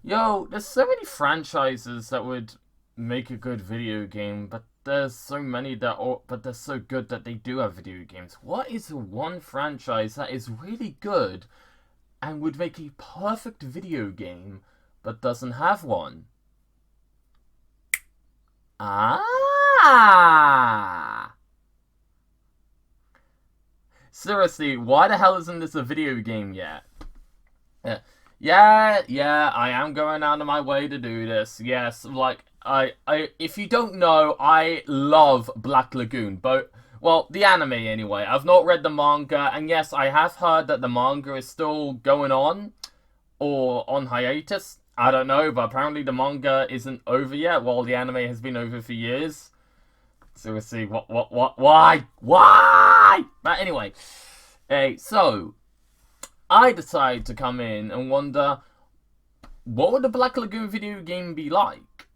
Yo, there's so many franchises that would make a good video game, but there's so many but they're so good that they do have video games. What is the one franchise that is really good and would make a perfect video game, but doesn't have one? Ah! Seriously, why the hell isn't this a video game yet? Uh, yeah, I am going out of my way to do this. Yes, like if you don't know, I love Black Lagoon, but well, the anime anyway. I've not read the manga, and yes, I have heard that the manga is still going on or on hiatus. I don't know, but apparently the manga isn't over yet, while the anime has been over for years. Seriously, why? But anyway, so I decided to come in and wonder what would the Black Lagoon video game be like?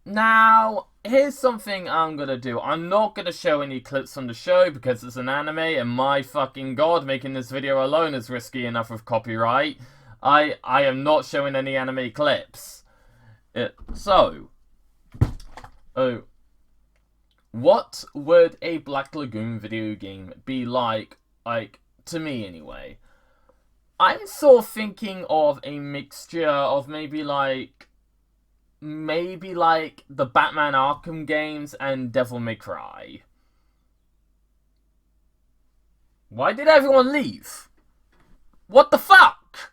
Now, here's something I'm gonna do. I'm not gonna show any clips from the show because it's an anime, and my fucking god, making this video alone is risky enough with copyright. I am not showing any anime clips. So, oh, what would a Black Lagoon video game be like? To me anyway. I'm sort of thinking of a mixture of maybe like the Batman Arkham games and Devil May Cry. Why did everyone leave? What the fuck?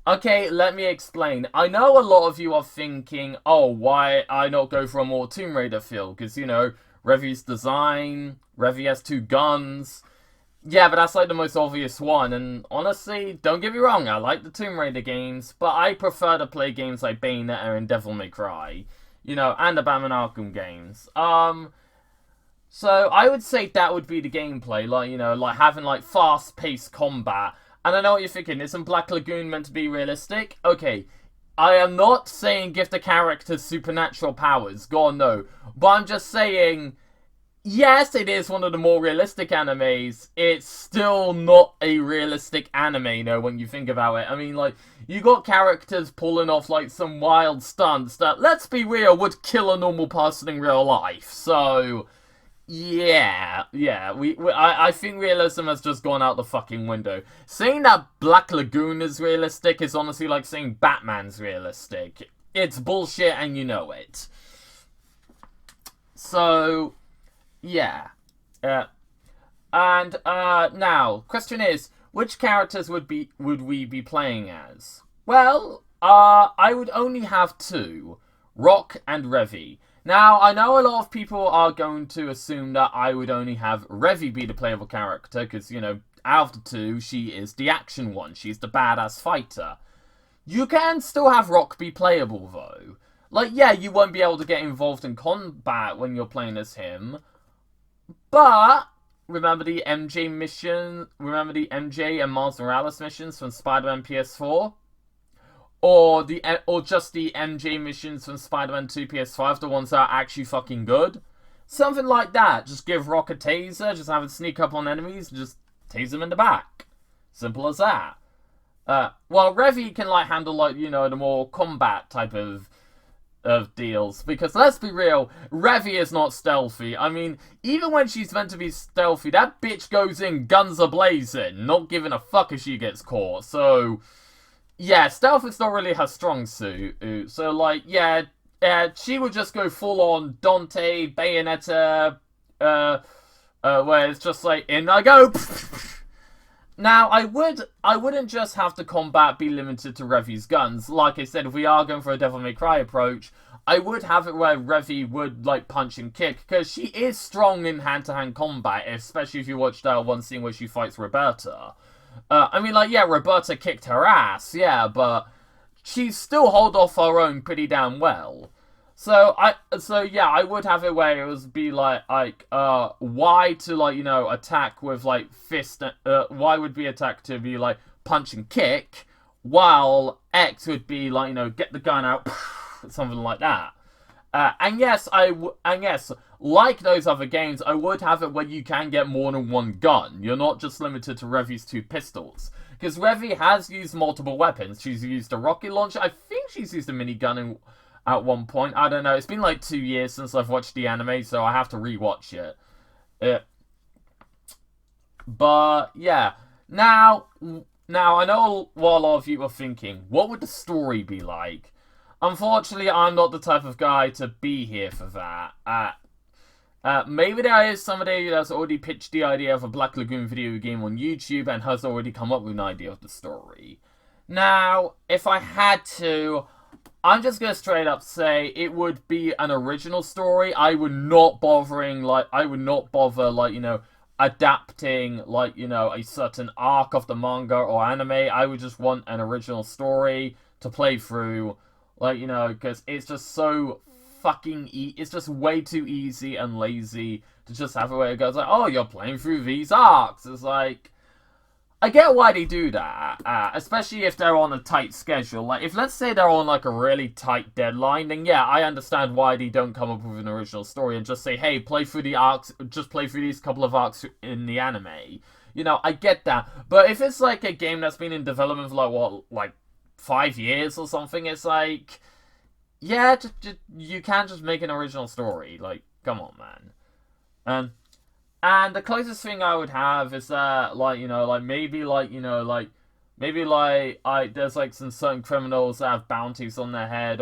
Okay, let me explain. I know a lot of you are thinking, oh, why I not go for a more Tomb Raider feel? Because, you know, Revy's design, Revy has two guns. Yeah, but that's like the most obvious one, and honestly, don't get me wrong, I like the Tomb Raider games, but I prefer to play games like Bayonetta and Devil May Cry, you know, and the Batman Arkham games. So I would say that would be the gameplay, like, you know, like having like fast-paced combat. And I know what you're thinking, isn't Black Lagoon meant to be realistic? Okay, I am not saying give the characters supernatural powers, God no, but I'm just saying, yes, it is one of the more realistic animes. It's still not a realistic anime, you know, when you think about it. I mean, like, you got characters pulling off, like, some wild stunts that, let's be real, would kill a normal person in real life. So, yeah, I think realism has just gone out the fucking window. Saying that Black Lagoon is realistic is honestly like saying Batman's realistic. It's bullshit and you know it. So, yeah. Now, question is, which characters would we be playing as? Well, I would only have two, Rock and Revy. Now, I know a lot of people are going to assume that I would only have Revy be the playable character, because, you know, out of the two, she is the action one. She's the badass fighter. You can still have Rock be playable, though. Like, yeah, you won't be able to get involved in combat when you're playing as him, but remember the MJ mission? Remember the MJ and Miles Morales missions from Spider-Man PS4? Or just the MJ missions from Spider-Man 2 PS5, the ones that are actually fucking good? Something like that. Just give Rock a taser, just have it sneak up on enemies, and just tase them in the back. Simple as that. Well, Revy can, like, handle, like, you know, the more combat type of deals, because let's be real, Revy is not stealthy. I mean, even when she's meant to be stealthy, that bitch goes in guns a-blazing, not giving a fuck if she gets caught. So, yeah, stealth is not really her strong suit. So, like, yeah, she would just go full-on Dante, Bayonetta, where it's just like, in I go! Now, I wouldn't just have the combat be limited to Revy's guns. Like I said, if we are going for a Devil May Cry approach, I would have it where Revy would, like, punch and kick, because she is strong in hand-to-hand combat, especially if you watch that one scene where she fights Roberta. I mean, like, yeah, Roberta kicked her ass, yeah, but she still held off her own pretty damn well. So yeah, I would have it where it would be like Y to, like, you know, attack with, like, fist, Y would be attack to be, like, punch and kick, while X would be, like, you know, get the gun out, something like that. And yes, like those other games, I would have it where you can get more than one gun. You're not just limited to Revy's two pistols. Because Revy has used multiple weapons. She's used a rocket launcher. I think she's used a minigun at one point. I don't know. It's been like 2 years since I've watched the anime, so I have to rewatch it. But yeah, now I know what a lot of you are thinking. What would the story be like? Unfortunately, I'm not the type of guy to be here for that. Maybe there is somebody that's already pitched the idea of a Black Lagoon video game on YouTube and has already come up with an idea of the story. Now, if I had to, I'm just gonna straight up say it would be an original story. I would not bother, adapting, a certain arc of the manga or anime. I would just want an original story to play through, because it's just so fucking it's just way too easy and lazy to just have a way it goes like, oh, you're playing through these arcs. It's like, I get why they do that, especially if they're on a tight schedule. Like, if let's say they're on like a really tight deadline, then yeah, I understand why they don't come up with an original story and just say, hey, play through the arcs, just play through these couple of arcs in the anime. I get that. But if it's like a game that's been in development for like 5 years or something, it's like, yeah, you can't just make an original story. Like, come on, man. And the closest thing I would have is that, there's like some certain criminals that have bounties on their head,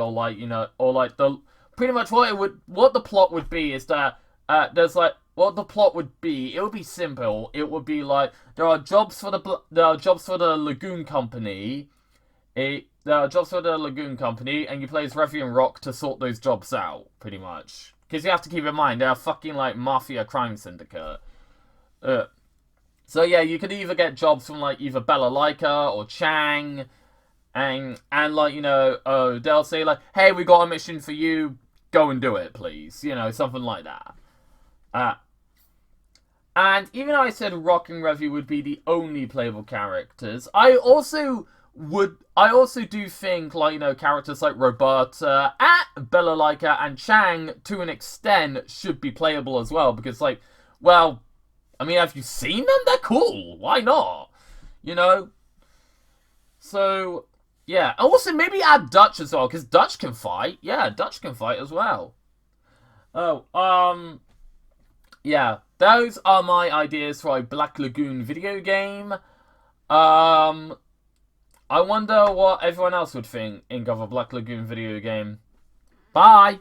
pretty much what the plot would be is that what the plot would be. It would be simple. It would be like there are jobs for the Lagoon Company. There are jobs for the Lagoon Company, and you play as Revy and Rock to sort those jobs out, pretty much. Because you have to keep in mind, they're a fucking, mafia crime syndicate. So yeah, you could either get jobs from, either Bella Laika or Chang, and they'll say, hey, we got a mission for you, go and do it, please. Something like that. And even though I said Rock and Revy would be the only playable characters, I also do think, characters like Roberta, Bella Laika, and Chang, to an extent, should be playable as well. Because, have you seen them? They're cool. Why not? So, yeah. Also, maybe add Dutch as well, because Dutch can fight. Yeah, Dutch can fight as well. Yeah. Those are my ideas for a Black Lagoon video game. I wonder what everyone else would think of a Black Lagoon video game. Bye!